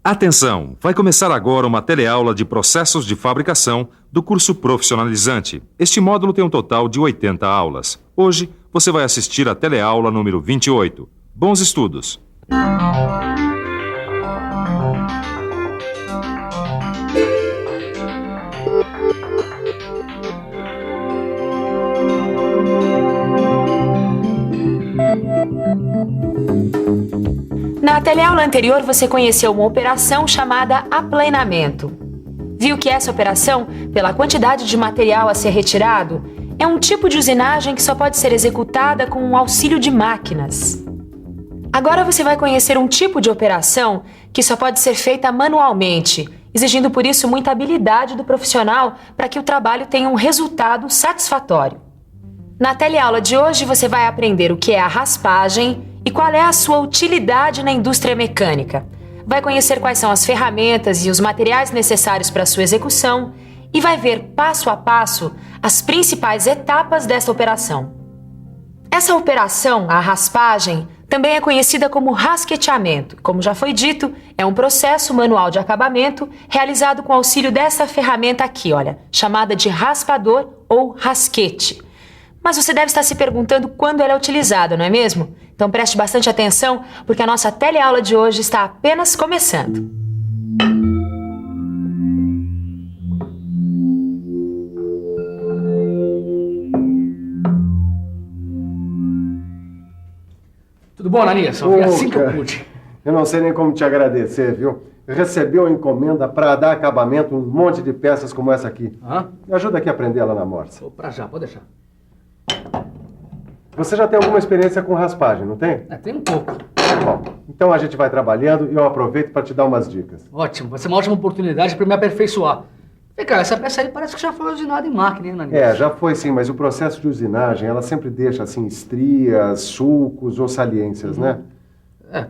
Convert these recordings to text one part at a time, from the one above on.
Atenção! Vai começar agora uma teleaula de processos de fabricação do curso profissionalizante. Este módulo tem um total de 80 aulas. Hoje, você vai assistir a teleaula número 28. Bons estudos! Na teleaula anterior, você conheceu uma operação chamada aplanamento. Viu que essa operação, pela quantidade de material a ser retirado, é um tipo de usinagem que só pode ser executada com o auxílio de máquinas. Agora você vai conhecer um tipo de operação que só pode ser feita manualmente, exigindo por isso muita habilidade do profissional para que o trabalho tenha um resultado satisfatório. Na teleaula de hoje você vai aprender o que é a raspagem e qual é a sua utilidade na indústria mecânica. Vai conhecer quais são as ferramentas e os materiais necessários para a sua execução e vai ver passo a passo as principais etapas desta operação. Essa operação, a raspagem, também é conhecida como rasqueteamento. Como já foi dito, é um processo manual de acabamento realizado com auxílio dessa ferramenta aqui, olha, chamada de raspador ou rasquete. Mas você deve estar se perguntando quando ela é utilizada, não é mesmo? Então preste bastante atenção, porque a nossa teleaula de hoje está apenas começando. Tudo bom, Ananias? Só vi assim que eu pude. Eu não sei nem como te agradecer, viu? Recebeu a encomenda para dar acabamento a um monte de peças como essa aqui. Me ajuda aqui a prender ela na morsa. Vou pra já, pode deixar. Você já tem alguma experiência com raspagem, não tem? Tem um pouco. Bom, então a gente vai trabalhando e eu aproveito para te dar umas dicas. Ótimo, vai ser uma ótima oportunidade para me aperfeiçoar. Vem cá, essa peça aí parece que já foi usinada em máquina, hein, Ananias? Já foi sim, mas o processo de usinagem, ela sempre deixa, assim, estrias, sulcos ou saliências, né?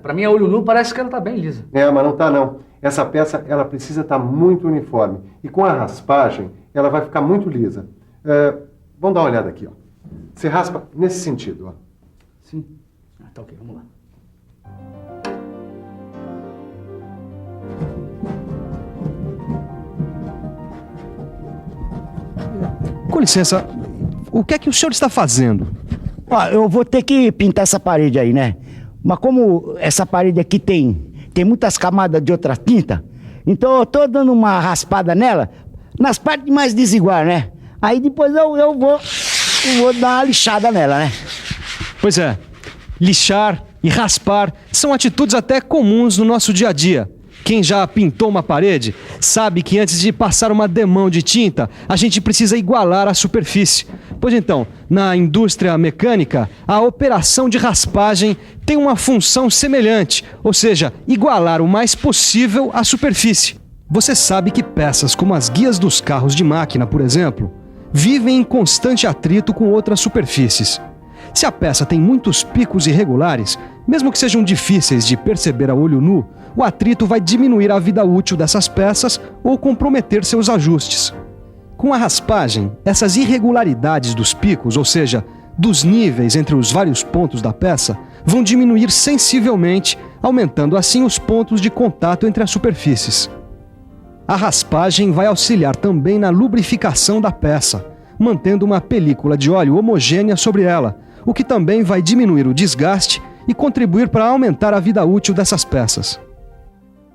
Pra mim, a olho nu, parece que ela tá bem lisa. Mas não tá, não. Essa peça, ela precisa estar muito uniforme. E com a raspagem, ela vai ficar muito lisa. Vamos dar uma olhada aqui, ó. Você raspa nesse sentido, ó. Sim. Tá ok, vamos lá. Com licença, o que é que o senhor está fazendo? Eu vou ter que pintar essa parede aí, né? Mas como essa parede aqui tem muitas camadas de outra tinta, então eu tô dando uma raspada nela, nas partes mais desiguais, né? Aí depois eu vou dar uma lixada nela, né? Pois é, lixar e raspar são atitudes até comuns no nosso dia a dia. Quem já pintou uma parede sabe que antes de passar uma demão de tinta, a gente precisa igualar a superfície. Pois então, na indústria mecânica, a operação de raspagem tem uma função semelhante, ou seja, igualar o mais possível a superfície. Você sabe que peças como as guias dos carros de máquina, por exemplo, vivem em constante atrito com outras superfícies. Se a peça tem muitos picos irregulares, mesmo que sejam difíceis de perceber a olho nu, o atrito vai diminuir a vida útil dessas peças ou comprometer seus ajustes. Com a raspagem, essas irregularidades dos picos, ou seja, dos níveis entre os vários pontos da peça, vão diminuir sensivelmente, aumentando assim os pontos de contato entre as superfícies. A raspagem vai auxiliar também na lubrificação da peça, mantendo uma película de óleo homogênea sobre ela, o que também vai diminuir o desgaste e contribuir para aumentar a vida útil dessas peças.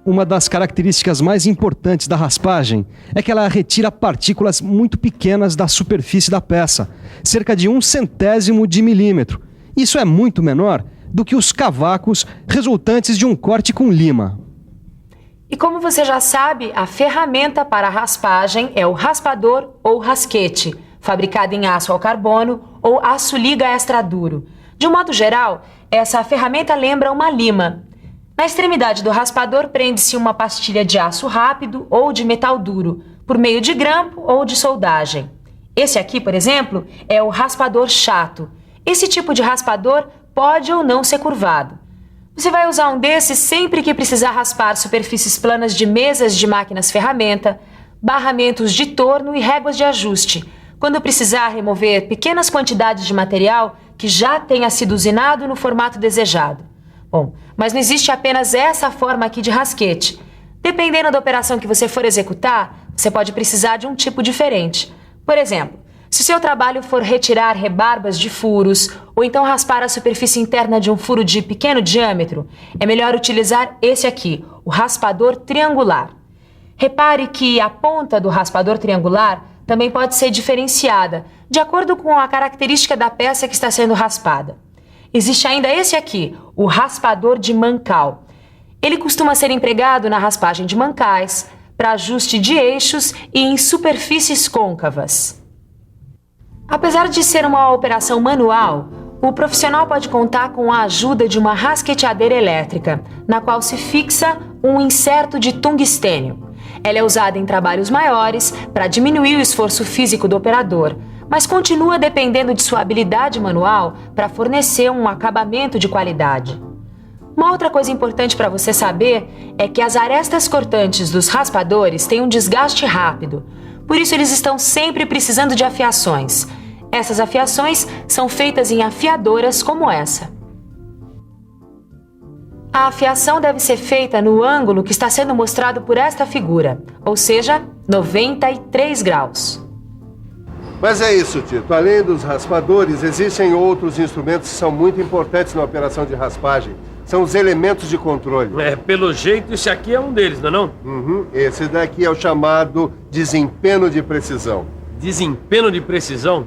Uma das características mais importantes da raspagem é que ela retira partículas muito pequenas da superfície da peça, cerca de 1/100º de milímetro. Isso é muito menor do que os cavacos resultantes de um corte com lima. E como você já sabe, a ferramenta para a raspagem é o raspador ou rasquete, fabricado em aço ao carbono ou aço liga extra duro. De um modo geral, essa ferramenta lembra uma lima. Na extremidade do raspador prende-se uma pastilha de aço rápido ou de metal duro, por meio de grampo ou de soldagem. Esse aqui, por exemplo, é o raspador chato. Esse tipo de raspador pode ou não ser curvado. Você vai usar um desses sempre que precisar raspar superfícies planas de mesas de máquinas ferramenta, barramentos de torno e réguas de ajuste, quando precisar remover pequenas quantidades de material que já tenha sido usinado no formato desejado. Bom, mas não existe apenas essa forma aqui de rasquete. Dependendo da operação que você for executar, você pode precisar de um tipo diferente. Por exemplo, se o seu trabalho for retirar rebarbas de furos ou então raspar a superfície interna de um furo de pequeno diâmetro, é melhor utilizar esse aqui, o raspador triangular. Repare que a ponta do raspador triangular também pode ser diferenciada, de acordo com a característica da peça que está sendo raspada. Existe ainda esse aqui, o raspador de mancal. Ele costuma ser empregado na raspagem de mancais, para ajuste de eixos e em superfícies côncavas. Apesar de ser uma operação manual, o profissional pode contar com a ajuda de uma rasqueteadeira elétrica, na qual se fixa um inserto de tungstênio. Ela é usada em trabalhos maiores para diminuir o esforço físico do operador, mas continua dependendo de sua habilidade manual para fornecer um acabamento de qualidade. Uma outra coisa importante para você saber é que as arestas cortantes dos raspadores têm um desgaste rápido, por isso eles estão sempre precisando de afiações. Essas afiações são feitas em afiadoras como essa. A afiação deve ser feita no ângulo que está sendo mostrado por esta figura, ou seja, 93 graus. Mas é isso, Tito. Além dos raspadores, existem outros instrumentos que são muito importantes na operação de raspagem. São os elementos de controle. Pelo jeito, esse aqui é um deles, não é não? Esse daqui é o chamado desempenho de precisão. Desempenho de precisão?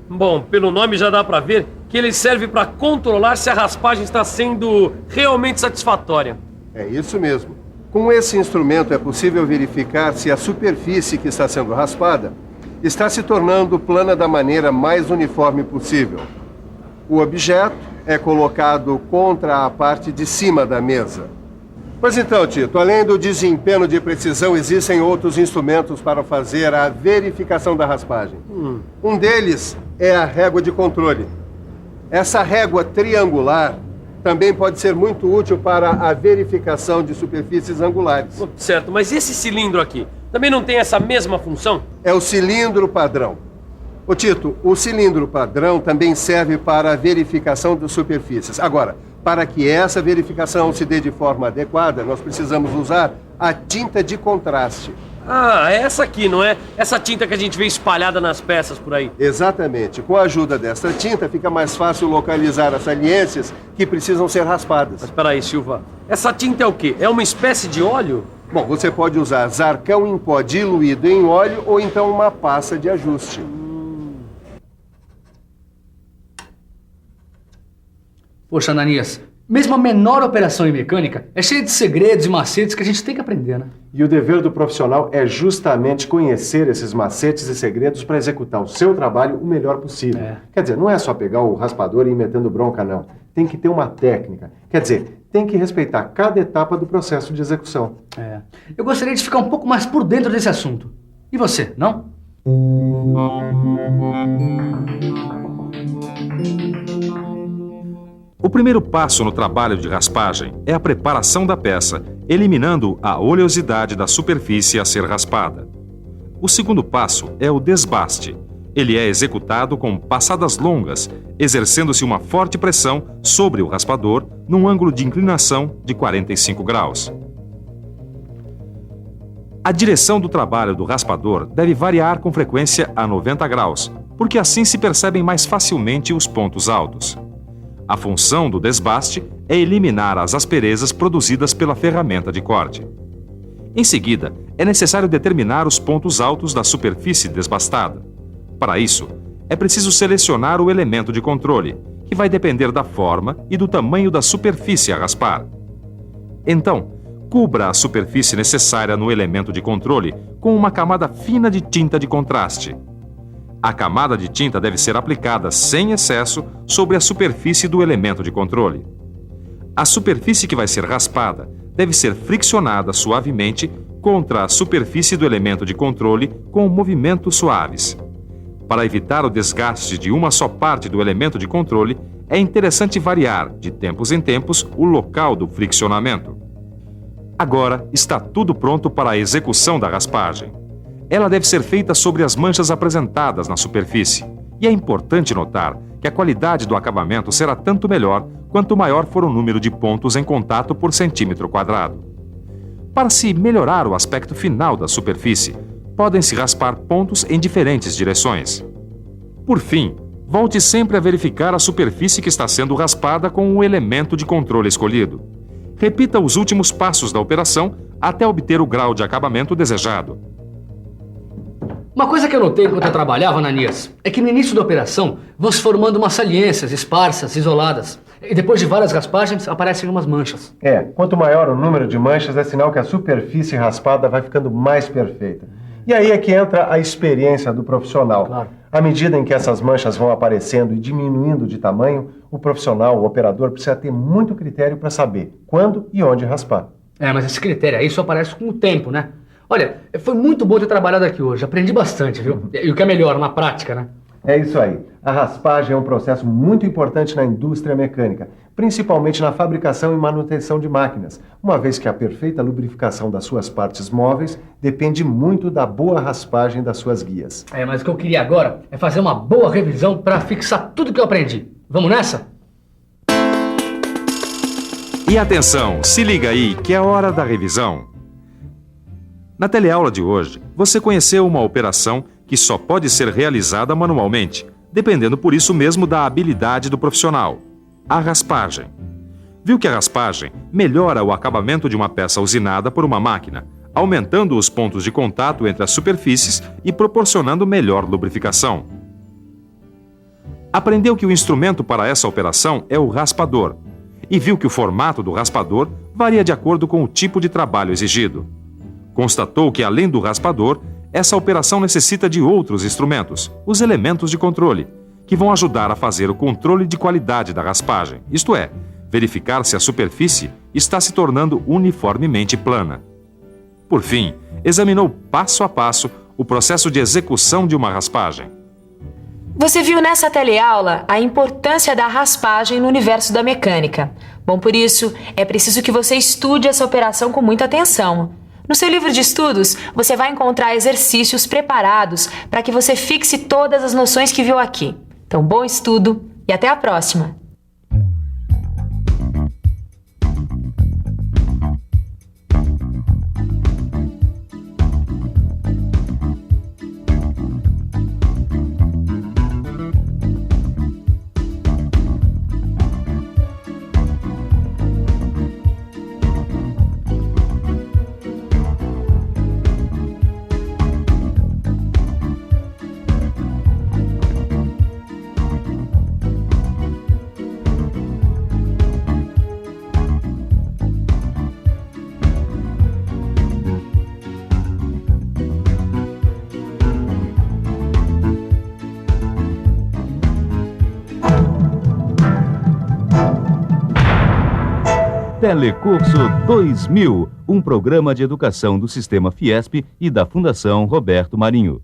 Bom, pelo nome já dá pra ver que ele serve para controlar se a raspagem está sendo realmente satisfatória. É isso mesmo. Com esse instrumento é possível verificar se a superfície que está sendo raspada está se tornando plana da maneira mais uniforme possível. O objeto é colocado contra a parte de cima da mesa. Pois então, Tito, além do desempenho de precisão, existem outros instrumentos para fazer a verificação da raspagem. Um deles é a régua de controle. Essa régua triangular também pode ser muito útil para a verificação de superfícies angulares. Certo, mas esse cilindro aqui também não tem essa mesma função? É o cilindro padrão. Ô Tito, o cilindro padrão também serve para a verificação das superfícies. Agora, para que essa verificação se dê de forma adequada, nós precisamos usar a tinta de contraste. Ah, é essa aqui, não é? Essa tinta que a gente vê espalhada nas peças por aí. Exatamente. Com a ajuda dessa tinta, fica mais fácil localizar as saliências que precisam ser raspadas. Mas espera aí, Silva. Essa tinta é o quê? É uma espécie de óleo? Bom, você pode usar zarcão em pó diluído em óleo ou então uma pasta de ajuste. Poxa, Ananias, mesmo a menor operação em mecânica é cheia de segredos e macetes que a gente tem que aprender, né? E o dever do profissional é justamente conhecer esses macetes e segredos para executar o seu trabalho o melhor possível. Quer dizer, não é só pegar o raspador e ir metendo bronca, não. Tem que ter uma técnica. Quer dizer, tem que respeitar cada etapa do processo de execução. Eu gostaria de ficar um pouco mais por dentro desse assunto. E você, não? O primeiro passo no trabalho de raspagem é a preparação da peça, eliminando a oleosidade da superfície a ser raspada. O segundo passo é o desbaste. Ele é executado com passadas longas, exercendo-se uma forte pressão sobre o raspador num ângulo de inclinação de 45 graus. A direção do trabalho do raspador deve variar com frequência a 90 graus, porque assim se percebem mais facilmente os pontos altos. A função do desbaste é eliminar as asperezas produzidas pela ferramenta de corte. Em seguida, é necessário determinar os pontos altos da superfície desbastada. Para isso, é preciso selecionar o elemento de controle, que vai depender da forma e do tamanho da superfície a raspar. Então, cubra a superfície necessária no elemento de controle com uma camada fina de tinta de contraste. A camada de tinta deve ser aplicada sem excesso sobre a superfície do elemento de controle. A superfície que vai ser raspada deve ser friccionada suavemente contra a superfície do elemento de controle com movimentos suaves. Para evitar o desgaste de uma só parte do elemento de controle, é interessante variar, de tempos em tempos, o local do friccionamento. Agora está tudo pronto para a execução da raspagem. Ela deve ser feita sobre as manchas apresentadas na superfície. E é importante notar que a qualidade do acabamento será tanto melhor quanto maior for o número de pontos em contato por centímetro quadrado. Para se melhorar o aspecto final da superfície, podem-se raspar pontos em diferentes direções. Por fim, volte sempre a verificar a superfície que está sendo raspada com o elemento de controle escolhido. Repita os últimos passos da operação até obter o grau de acabamento desejado. Uma coisa que eu notei enquanto eu trabalhava, Ananias, é que no início da operação vão se formando umas saliências esparsas, isoladas. E depois de várias raspagens, aparecem umas manchas. Quanto maior o número de manchas, é sinal que a superfície raspada vai ficando mais perfeita. E aí é que entra a experiência do profissional. Claro. À medida em que essas manchas vão aparecendo e diminuindo de tamanho, o profissional, o operador, precisa ter muito critério para saber quando e onde raspar. Mas esse critério aí só aparece com o tempo, né? Olha, foi muito bom ter trabalhado aqui hoje. Aprendi bastante, viu? E o que é melhor, na prática, né? É isso aí. A raspagem é um processo muito importante na indústria mecânica, principalmente na fabricação e manutenção de máquinas, uma vez que a perfeita lubrificação das suas partes móveis depende muito da boa raspagem das suas guias. Mas o que eu queria agora é fazer uma boa revisão para fixar tudo que eu aprendi. Vamos nessa? E atenção, se liga aí que é hora da revisão. Na teleaula de hoje, você conheceu uma operação que só pode ser realizada manualmente, dependendo por isso mesmo da habilidade do profissional: a raspagem. Viu que a raspagem melhora o acabamento de uma peça usinada por uma máquina, aumentando os pontos de contato entre as superfícies e proporcionando melhor lubrificação. Aprendeu que o instrumento para essa operação é o raspador, e viu que o formato do raspador varia de acordo com o tipo de trabalho exigido. Constatou que, além do raspador, essa operação necessita de outros instrumentos, os elementos de controle, que vão ajudar a fazer o controle de qualidade da raspagem, isto é, verificar se a superfície está se tornando uniformemente plana. Por fim, examinou passo a passo o processo de execução de uma raspagem. Você viu nessa teleaula a importância da raspagem no universo da mecânica. Bom, por isso, é preciso que você estude essa operação com muita atenção. No seu livro de estudos, você vai encontrar exercícios preparados para que você fixe todas as noções que viu aqui. Então, bom estudo e até a próxima! Telecurso 2000, um programa de educação do Sistema Fiesp e da Fundação Roberto Marinho.